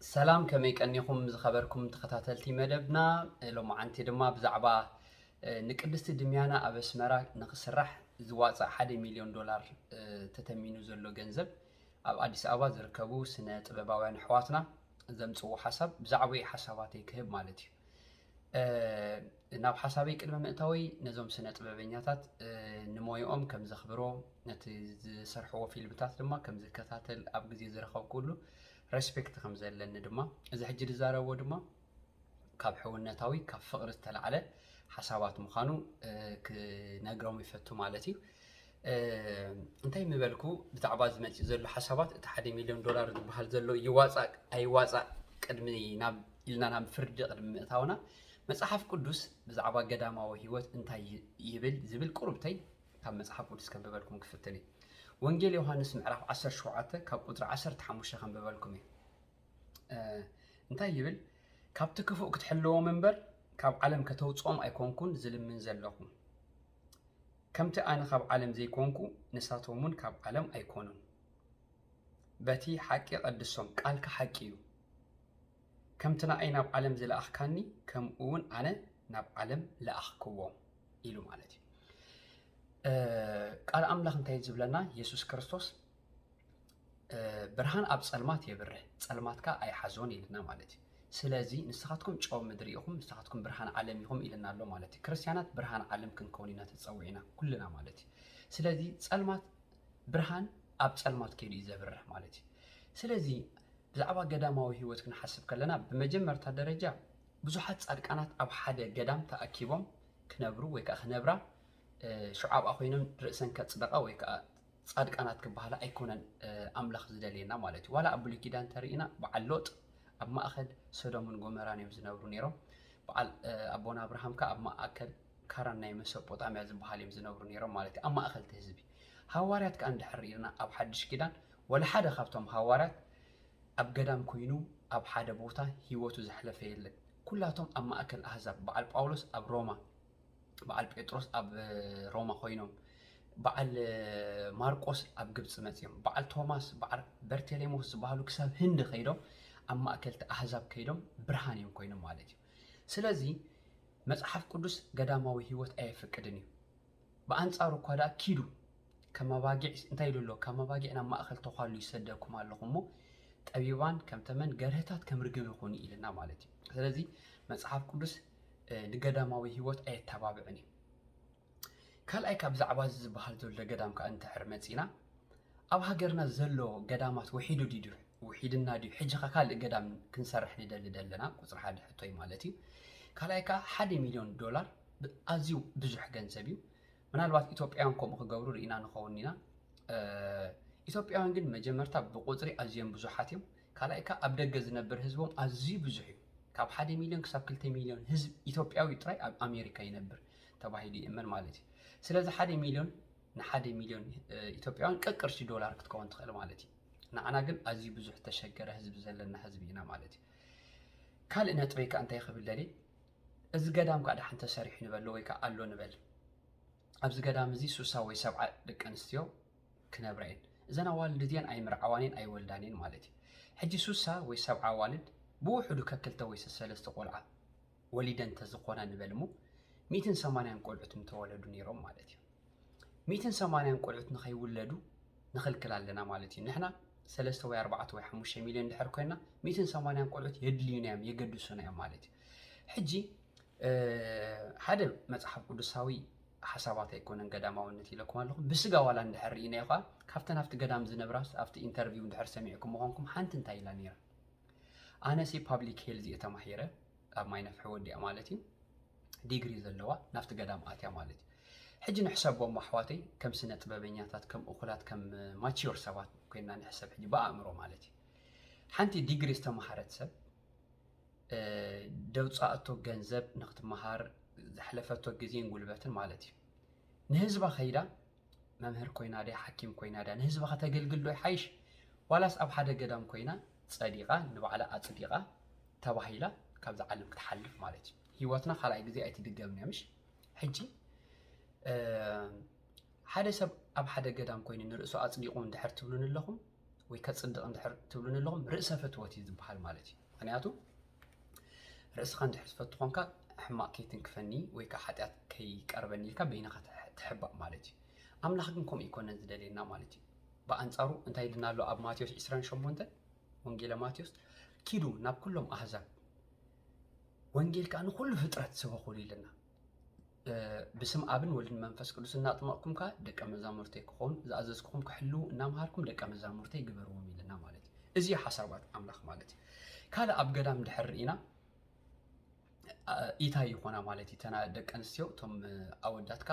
سلام كمي كأنكم زخبركم تخطاتلتي مدبنا لو ما عنتي دما بزعبا نقدست دميانا أبسمرا نخسرح زواج 1 مليون دولار تتمينو زلو جنزب أو أديس أبا زركبو سنة طباباوያን حواتنا زمصو حساب بزعبي حساباتي كهب مالتي ናብ ሓሳበይ ቅድመ ምእታወይ ነዞም ስነ ጥበበኛታት ንሞይኦም ከም ዘኽብሮ ነቲ ዝሰርሕዎ ፊልምታት ድማ ከም ዝከታተል ኣብ ግዜ ዝረኸብ ኩሉ ሬስፔክት ከም ዘለኒ ድማ እዚ ሕጂ ዝዛረቦ ድማ ካብ ሕውነታዊ ካብ ፍቕሪ ዝተለዓለ ሓሳባት ምዃኑ ክነግሮም ይፈቱ ማለት እዩ እንታይ ምበልኩ ብዛዕባ ዝመፅእ ዘሎ ሓሳባት እቲ 1 ሚልዮን ዶላር ዝበሃል ዘሎ ይዋፃእ ኣይዋፃእ ቅድሚ ናብ ኢልና ናብ ፍርዲ ቅድሚ ምእታውና መጽሐፍ ቅዱስ ብዛዕባ ገዳማዊ ህይወት እንታይ ይብል ዝብል ቁርብተይ ካብ መጽሐፍ ቅዱስ ከንብበልኩም ክፍትል እዩ ወንጌል ዮሐንስ ምዕራፍ 17 ካብ ቁጥሪ 15 ከንብበልኩም እዩ እንታይ ይብል ካብቲ ክፉእ ክትሕልዎም እምበር ካብ ዓለም ከተውፅኦም ኣይኮንኩን ዝልምን ዘለኹም ከምቲ ኣነ ካብ ዓለም ዘይኮንኩ ንሳቶም እውን ካብ ዓለም ኣይኮኑን በቲ ሓቂ ቀድሶም ቃልካ ሓቂ እዩ ከምቲ ንኣይ ናብ ዓለም ዝለኣኽካኒ ከምኡ እውን ኣነ ናብ ዓለም ለኣኽክዎም ኢሉ ማለት እዩ ቃል ኣምላኽ እንታይ ዝብለና ኢየሱስ ክርስቶስ ብርሃን ኣብ ጸልማት የብርህ ጸልማትካ ኣይሓዞን ኢልና ማለት እዩ ስለዚ ንስኻትኩም ጨው ምድሪ ኢኹም ንስኻትኩም ብርሃን ዓለም ኢኹም ኢልና ኣሎ ማለት እዩ ክርስቲያናት ብርሃን ዓለም ክንከውን ኢና ተጸዊዕና ኩልና ማለት እዩ ስለዚ ጸልማት ብርሃን ኣብ ጸልማት ከይዱ እዩ ዘብርህ ማለት እዩ ስለዚ ብዛዕባ ገዳማዊ ህይወት ክንሓስብ ከለና በመጀመርታ ደረጃ ብዙሓት ጻድቃናት ኣብ ሓደ ገዳም ተኣኪቦም ክነብሩ ወይ ከዓ ክነብራ ሸዓብኣ ኮይኖም ርእሰን ከጽደቃ ወይ ከዓ ጻድቃናት ክበሃላ ኣይኮነን ኣምላኽ ዝደልየና ማለት እዩ ዋላ ኣብ ብሉይ ኪዳን ተርኢና በዓል ሎጥ ኣብ ማእኸል ሶዶምን ጎሞራን እዮም ዝነብሩ ነይሮም በዓል ኣቦና ኣብርሃም ከዓ ኣብ ማእከል ካራን ናይ መሶጶጣምያ ዝበሃል እዮም ዝነብሩ ነይሮም ማለት እዩ ኣብ ማእኸል እቲ ህዝቢ ሃዋርያት ከዓ እንድሕር ኢልና ኣብ ሓድሽ ኪዳን ወላ ሓደ ካብቶም ሃዋርያት ኣብ ገዳም ኮይኑ ኣብ ሓደ ቦታ ህይወቱ ዘሕለፈ የለን ኩላቶም ኣብ ማእከል ኣህዛብ በዓል ጳውሎስ ኣብ ሮማ በዓል ጴጥሮስ ኣብ ሮማ ኮይኖም በዓል ማርቆስ ኣብ ግብፅ መፅዮም በዓል ቶማስ በዓል በርቴሌሞስ ዝበሃሉ ክሳብ ህንዲ ከይዶም ኣብ ማእከልቲ ኣህዛብ ከይዶም ብርሃን እዮም ኮይኖም ማለት እዩ ስለዚ መጽሓፍ ቅዱስ ገዳማዊ ህይወት ኣየፈቅድን እዩ ብኣንጻሩ እኳ ዳ ኪዱ ከመባጊዕ እንታይ ኢሉ ኣሎ ከመባጊዕ ናብ ማእከል ተኳሉ ይሰደኩም ኣለኹም ሞ ጠቢባን ከም ተመን ገርህታት ከም ርግብ ይኹኑ ኢልና ማለት እዩ ስለዚ መጽሓፍ ቅዱስ ንገዳማዊ ህይወት ኣየተባብዕን እዩ ካልኣይ ካብ ብዛዕባ ዝበሃል ዘሎ ገዳም ከዓ እንተሕር መፂና ኣብ ሃገርና ዘሎ ገዳማት ወሒዱ ድዩ ወሒድና ድዩ ሕጂ ካልእ ገዳም ክንሰርሕ ንደሊ ዘለና ቁፅሪ ሓደ ሕቶይ ማለት እዩ ካልኣይ ከዓ 1 ሚልዮን ዶላር ኣዝዩ ብዙሕ ገንዘብ እዩ ምናልባት ኢትዮጵያውያን ከምኡ ክገብሩ ርኢና ንኸውን ኢና ኢትዮጵያውያን ግን መጀመርታ ብቁፅሪ ኣዝዮም ብዙሓት እዮም ካልኣይ ከዓ ኣብ ደገ ዝነብር ህዝቦም ኣዝዩ ብዙሕ እዩ ካብ 1 ሚልዮን ክሳብ 2 ሚልዮን ህዝብ ኢትዮጵያዊ ጥራይ ኣብ ኣሜሪካ ይነብር ተባሂሉ ይእመን ማለት እዩ ስለዚ 1 ሚልዮን ን1 ሚልዮን ኢትዮጵያውያን ቅቅርሺ ዶላር ክትከውን ትኽእል ማለት እዩ ንዓና ግን ኣዝዩ ብዙሕ ተሸገረ ህዝቢ ዘለና ህዝቢ ኢና ማለት እዩ ካልእ ነጥበይ ከዓ እንታይ ክብል ደልየ እዚ ገዳም ከዓ ድሓን ተሰሪሑ ንበሎ ወይ ከዓ ኣሎ ንበል ኣብዚ ገዳም እዚ 60 ወይ 70 ደቂ ኣንስትዮ ክነብራ እየን እዘን ኣዋልድ እዚአን ኣይምርዓዋንን ኣይወልዳንን ማለት እዩ ሕጂ 60 ወይ 70 ኣዋልድ ብውሕዱ ከክልተ ወይ ሰለስተ ቆልዓ ወሊደን ተዝኾና ንበል እሞ 180 ቆልዑት እንተወለዱ ነይሮም ማለት እዩ 180 ቆልዑት ንኸይውለዱ ንኽልክል ኣለና ማለት እዩ ንሕና 3 ወይ 4 ወይ 5 ሚልዮን ድሕር ኮይና 180 ቆልዑት የድልዩና እዮም የገድሱና እዮም ማለት እዩ ሕጂ ሓደ መጽሓፍ ቅዱሳዊ ሓሳባት ኣይኮነን ገዳማውነት ኢለኩም ኣለኹም ብስጋ ዋላ እንድሕር ርኢና ይኸ ካብተን ኣብቲ ገዳም ዝነብራስ ኣብቲ ኢንተርቪው እንድሕር ሰሚዕኩም ምዃንኩም ሓንቲ እንታይ ኢላ ነይራ ኣነሲ ፓብሊክ ሄልዝ እየ ተማሂረ ኣብ ማይ ነፍሒ ወዲኣ ማለት እዩ ዲግሪ ዘለዋ ናብቲ ገዳም ኣትያ ማለት እዩ ሕጂ ንሕሰቦም ኣሕዋተይ ከም ስነ ጥበበኛታት ከም እኩላት ከም ማቹር ሰባት ኮይና ንሕሰብ ሕጂ ብኣእምሮ ማለት እዩ ሓንቲ ዲግሪ ዝተማሃረት ሰብ ደውፃእቶ ገንዘብ ንክትመሃር ዘሕለፈቶ ግዜን ጉልበትን ማለት እዩ ንህዝባ ከይዳ መምህር ኮይና ዳ ሓኪም ኮይና ዳ ንህዝባ ከተገልግል ዶ ይሓይሽ ዋላስ ኣብ ሓደ ገዳም ኮይና ፀዲቃ ንባዕላ ኣፅዲቃ ተባሂላ ካብዛ ዓለም ክትሓልፍ ማለት እዩ ህይወትና ካልኣይ ግዜ ኣይትድገምና ምሽ ሕጂ ሓደ ሰብ ኣብ ሓደ ገዳም ኮይኑ ንርእሱ ኣፅዲቁ እንድሕር ትብሉን ኣለኹም ወይ ከጽድቕ እንድሕር ትብሉን ኣለኹም ርእሰ ፈትወት እዩ ዝበሃል ማለት እዩ ምክንያቱ ርእስኻ እንድሕር ዝፈቱ ኮንካ ሕማቅ ከይትንክፈኒ ወይ ከዓ ሓጢኣት ከይቀርበኒ ኢልካ በይንኻ ትሕባእ ማለት እዩ ኣምላኽ ግን ከምኡ ይኮነን ዝደልየና ማለት እዩ ብኣንጻሩ እንታይ ኢልና ኣሎ ኣብ ማቴዎስ 28 ወንጌለ ማቴዎስ ኪዱ ናብ ኩሎም ኣህዛብ ወንጌል ከዓ ንኩሉ ፍጥረት ስበኹሉ ኢልና بسم أبن ولد منفس قدوس እናጥመቅኩም ካ ደቀ መዛሙርቴ ክኾኑ ዝኣዘዝኩኹም ክሕልው እናምሃርኩም ደቀ መዛሙርቴ ይግበርዎም ኢልና ማለት እዩ እዚ ሓሳባት ኣምላኽ ማለት እዩ ካለ ኣብ ገዳም ድሕር ኢና ኢታይ ይኾና ማለት እዩ ተና ደቀ ኣንስትዮ እቶም ኣወዳትካ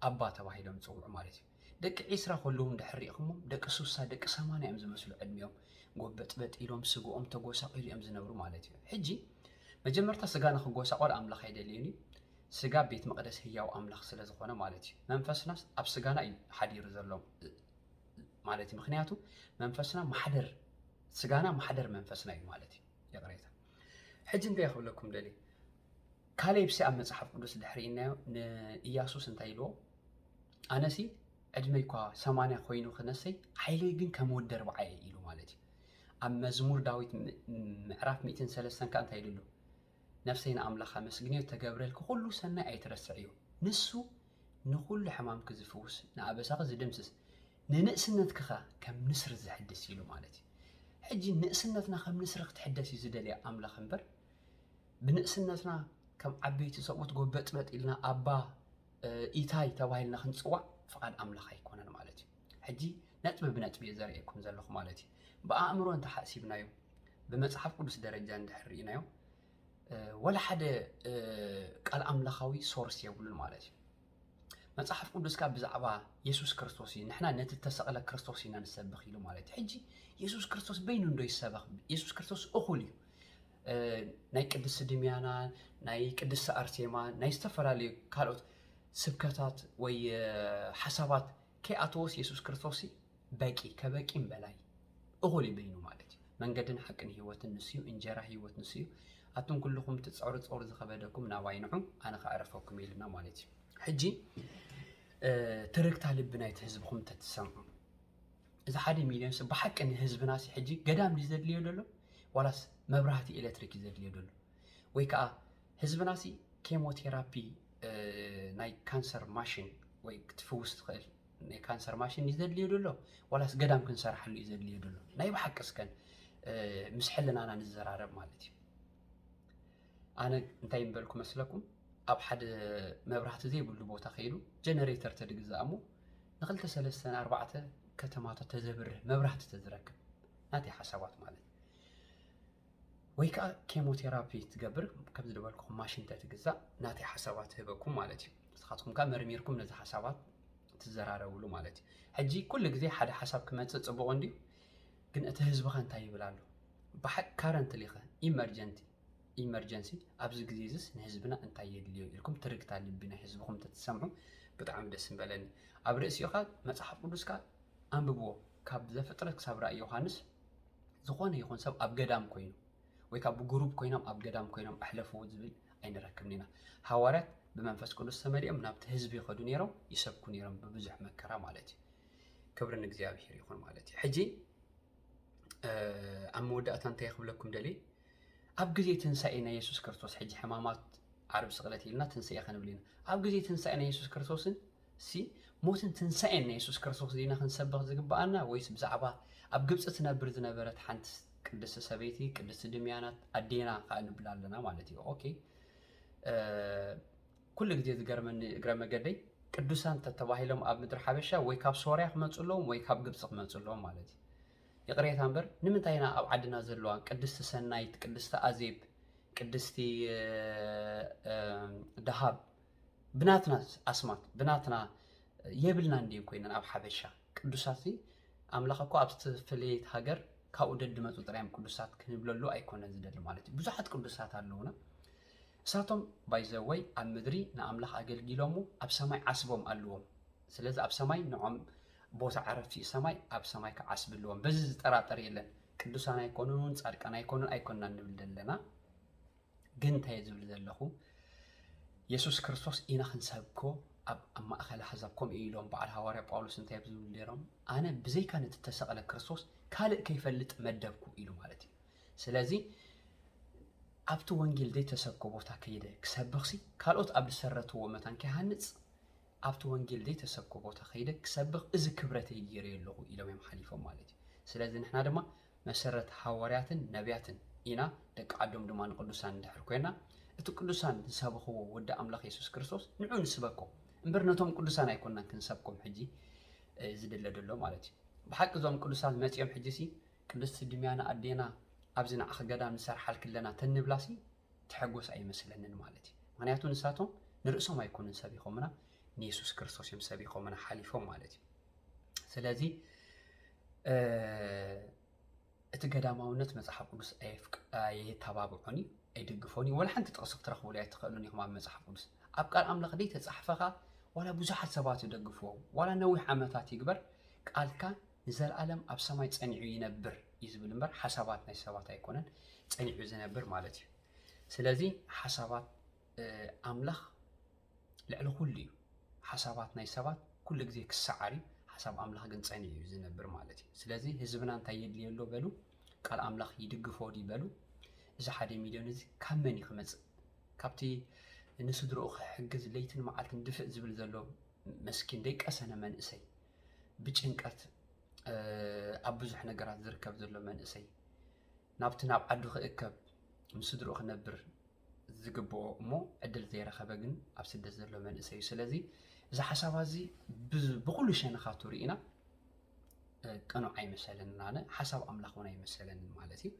ኣባ ተባሂሎም ይፅውዑ ማለት እዩ ደቂ ዒስራ ከለዎም ድሕር ኢኹሞም ደቂ 60 ደቂ 80 እዮም ዝመስሉ ዕድሚኦም ጎበጥበጥ ኢሎም ስግኦም ተጎሳቂሉ እዮም ዝነብሩ ማለት እዩ ሕጂ መጀመርታ ስጋና ክጎሳቆል ኣምላኽ አይደልዩኒ ስጋ ቤት መቅደስ ህያው ኣምላኽ ስለ ዝኾነ ማለት እዩ መንፈስናስ ኣብ ስጋና እዩ ሓዲሩ ዘሎ ማለት እዩ ምክንያቱ መንፈስና ማሕደር ስጋና ማሕደር መንፈስና እዩ ማለት እዩ የቅሬታ ሕጂ እንታይ ይኽብለኩም ደሊ ካሌብሲ ኣብ መጽሓፍ ቅዱስ ድሕሪኢናዮ ንኢያሱስ እንታይ ኢልዎ ኣነሲ ዕድመይኳ 80 ኮይኑ ክነሰይ ሓይለይ ግን ከም ወዲ 40 ኢሉ ማለት እዩ ኣብ መዝሙር ዳዊት ምዕራፍ 103 ካ እንታይ ኢሉ نفسينا أملاخ مسجنيو تجابريل كله سنة أي ترسعيو نسو نقول حمام كزفوس نعبساق زدمسس ننقسنت كخا كم نسر زحدث يلو مالتي حجي نقسنتنا كم نسر تحدث يزدلي أملاخ مبر بنقسنتنا كم عبيتي صوت قبت إلنا أبا إيتاي تواهلنا خنصوا فقد أملاخ يكون مالتي حجي نتبه زريكم زلخ مالتي بقى أمرو أنت حاسبنا يوم بمصحف قدس درجة ندحرينا يوم ولا حدا قال أملاخوي سورس يقولون مالتي مصحف قدس كاب بزعبا يسوع كريستوس نحنا نتتسقل كريستوس نسبخ له مالتي حجي يسوع كريستوس بينو ندو يسبخ يسوع كريستوس اخولي ناي قدس دميانا ناي قدس ارتيما ناي استفرالي كالوت سبكتات وي حسابات كي اتوس يسوع كريستوس باقي كباقيم بلاي اخولي بينو مالتي منقدن حقن هيوت النسيو انجرا هيوت نسيو أتون كلكم تصور زخبادكم ناوينعو أنا خاعرفكم إلنا مالتي حجي تركت على بناية حزبكم تتسمعوا إذا حد مليون بحق أن حزب ناسي حجي قدام يزد لي دولو ولا مبرهتي إلكتريك يزد لي دولو ويكا حزب ناسي كيموثيرابي ناي كانسر ماشين ويك تفوز تخيل ناي كانسر ماشين يزد لي دولو ولا قدام كنسر حلو يزد لي دولو ناي بحق اسكن مسحلنا أنا نزرارب مالتي أنا انتي نبلكم مسلكم أب حد مبرهت زي بلو بوتا خيلو جنريتر تدقزامو نقلت 3 سنة 4 كتمات تزبر مبرهت تزركب ناتي حسابات مالي ويكا كيموثيرابي تقبر كبز دبالكم ماشين تتقزا ناتي حسابات هبكم مالتي سخاتكم كان مرميركم نزا حسابات تزرارولو مالتي حجي كل قزي حد حساب كما تصبغو عندي كن اتهزبخ انتاي بلالو بحق كارنت ليخه إمرجنسي أبز جديدس نحزبنا أنت يدليو لكم تركت على بنا حزبكم تتسمعوا بتعمل دسم بلني أبرئيس يخاد ما تصحف قدوس كا أم ببو كاب ذا فترة سبرا يوحنس زخون يخون سب أبجدام كوينو ويكاب جروب كوينام أبجدام كوينام أحلفوا زبل أين ركبنينا حوارات بمنفس قدوس سمري أم نبت حزبي خدون يرو يسبكون يرو ببزح مكرا مالتي كبر نجزياب هير يخون مالتي حجي أمودة أتنتي يخبلكم دليل أب جزء تنسأنا يسوع كريستوس حج حمامات عرب صغلتي لنا تنسأ خنبلينا أب جزء تنسأنا يسوع كريستوس سي موتن تنسأنا يسوع كريستوس دينا خنسبغ زقبانا ويس بزعبا أب جبس تنبر زنبرت حنت قدس سبيتي قدس دميانات أدينا قانبلا لنا مالتي أوكي كل جديد قرم قدي قدسان تتواهي لهم أب مدر حبشة ويكاب سوريا خمنص لهم ويكاب جبس خمنص لهم مالتي يقريت أمبر نمتاينا أو عدنا زلوان قدست سنايت قدست أزيب قدستي دهاب بناتنا أسمات بناتنا يبلنا نديم كوينا أو حبشة قدساتي أملاكو أبستفليت هاجر كاودد دمتو طريام قدسات كنبللو أيكون زدل مالتي بزحت قدسات اللونا ساتهم بايزوي المدري نأملاك أجلجيلومو أبسماي عصبهم اللوم سلازة أبسماي نعم بوتا عرف في سماي أب سماي كعصب اللوم بس ترى يلن قدوسانا يكونون صادقانا يكونون أيكوننا نبلد لنا جنت هيزول ذلخو يسوع كريستوس إنا خنسبكو ኣብ ማእኸል ኣሕዛብ ከምኡ ኢሎም በዓል ሃዋርያ ጳውሎስ እንታይ ብዝብሉ ነይሮም ኣነ ብዘይካ ነቲ ተሰቕለ ክርስቶስ ካልእ ከይፈልጥ መደብኩ ኢሉ ማለት እዩ። ስለዚ ኣብቲ ወንጌል ዘይተሰብኮ ቦታ ከይደ ክሰብኽሲ ካልኦት ኣብ ዝሰረትዎ መታን ከይሃንፅ ኣብቲ ወንጌል ዘይተሰብኮ ቦታ ከይደ ክሰብኽ እዚ ክብረተይ ገይረ ኣለኹ ኢሎም እዮም ሓሊፎም ማለት እዩ። ስለዚ ንሕና ድማ መሰረት ሃዋርያትን ነቢያትን ኢና ደቂ ዓዶም ድማ ንቅዱሳን እንድሕር ኮይና እቲ ቅዱሳን ዝሰብኽዎ ወዲ ኣምላኽ የሱስ ክርስቶስ ንዑ ንስበኮ እምበር ነቶም ቅዱሳን ኣይኮንናን ክንሰብኮም ሕጂ ዝድለ ደሎ ማለት እዩ። ብሓቂ እዞም ቅዱሳን መፂኦም ሕጂ ሲ ቅድስቲ ድምያና ኣዴና ኣብዚ ንዓኸ ገዳም ንሰርሓል ክለና ተንብላሲ ትሐጎስ ኣይመስለንን ማለት እዩ። ምክንያቱ ንሳቶም ንርእሶም ኣይኮኑን ሰቢኾምና ንየሱስ ክርስቶስ እዮም ሰቢኾምና ሓሊፎም ማለት እዩ። ስለዚ እቲ ገዳማውነት መፅሓፍ ቅዱስ ኣየተባብዖን እዩ ኣይድግፎን እዩ። ወላ ሓንቲ ጥቕሲ ክትረኽብሉ ኣይትኽእሉን ኢኹም ኣብ መፅሓፍ ቅዱስ ኣብ ቃል ኣምላኽ ደይ ተፃሕፈኻ ዋላ ብዙሓት ሰባት ይደግፍዎ ዋላ ነዊሕ ዓመታት ይግበር ቃልካ ንዘለኣለም ኣብ ሰማይ ፀኒዑ ይነብር እዩ ዝብል እምበር ሓሳባት ናይ ሰባት ኣይኮነን ፀኒዑ ዝነብር ማለት እዩ። ስለዚ ሓሳባት ኣምላኽ ልዕሊ ኩሉ እዩ። ሓሳባት ናይ ሰባት ኩሉ ግዜ ክሰዓር እዩ። ሓሳብ ኣምላኽ ግን ፀኒዑ እዩ ዝነብር ማለት እዩ። ስለዚ ህዝብና እንታይ የድልየሎ በሉ ቃል ኣምላኽ ይድግፎ ይበሉ። እዚ 1 ሚልዮን እዚ ካብ መን እዩ ክመፅእ? ካብቲ ንስድርኡ ክሕግዝ ለይትን መዓልትን ድፍእ ዝብል ዘሎ መስኪን ደይቀሰነ መንእሰይ ብጭንቀት ኣብ ብዙሕ ነገራት ዝርከብ ዘሎ መንእሰይ ናብቲ ናብ ዓዱ ክእከብ ምስ ስድርኡ ክነብር ዝግብኦ እሞ ዕድል ዘይረኸበ ግን ኣብ ስደት ዘሎ መንእሰይ እዩ። ስለዚ እዚ ሓሳብ እዚ ብኩሉ ሸነኻቱ ርኢና ቅኑዕ ኣይመሰለንን ኣነ ሓሳብ ኣምላኽ እውን ኣይመሰለንን ማለት እዩ።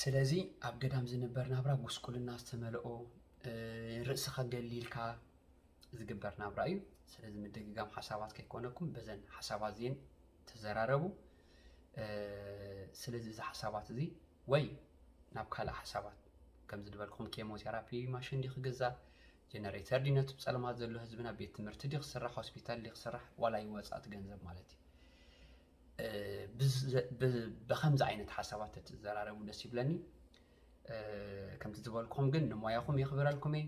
ስለዚ ኣብ ገዳም ዝነበር ናብራ ጉስቁልና ዝተመልኦ ርእስኻ ገሊልካ ዝግበር ናብራ እዩ። ስለዚ ምድግጋም ሓሳባት ከይኮነኩም በዘን ሓሳባት እዚአን ተዘራረቡ። ስለዚ እዚ ሓሳባት እዚ ወይ ናብ ካልእ ሓሳባት ከም ዝድበልኩም ኬሞቴራፒ ማሽን ዲ ክግዛእ ጀነሬተር ዲ ነቲ ፀለማት ዘሎ ህዝብና ቤት ትምህርቲ ዲ ክስራሕ ሆስፒታል ዲ ክስራሕ ዋላ ይወፃት ገንዘብ ማለት እዩ። ብከምዚ ዓይነት ሓሳባት ተዘራረቡ ደስ ይብለኒ። ከምቲ ዝበልኩም ግን ንሞያኹም የኽብረልኩም እየ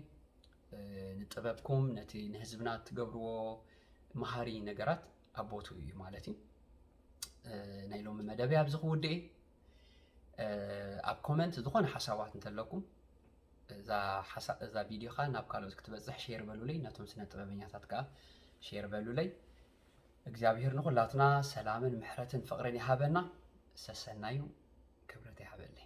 ንጥበብኩም ነቲ ንህዝብና ትገብርዎ መሃሪ ነገራት ኣቦቱ እዩ ማለት እዩ። ናይ ሎሚ መደበይ ኣብዚ ክውድእ ኣብ ኮመንት ዝኾነ ሓሳባት እንተለኩም እዛ ቪድዮ ካ ናብ ካልኦት ክትበፅሕ ሼር በሉለይ ነቶም ስነ ጥበበኛታት ከዓ ሼር በሉለይ። እግዚአብሔር ንኹላትና ሰላምን ምሕረትን ፍቅርን ይሃበና። ሰሰናዩ ክብረት ይሃበልና።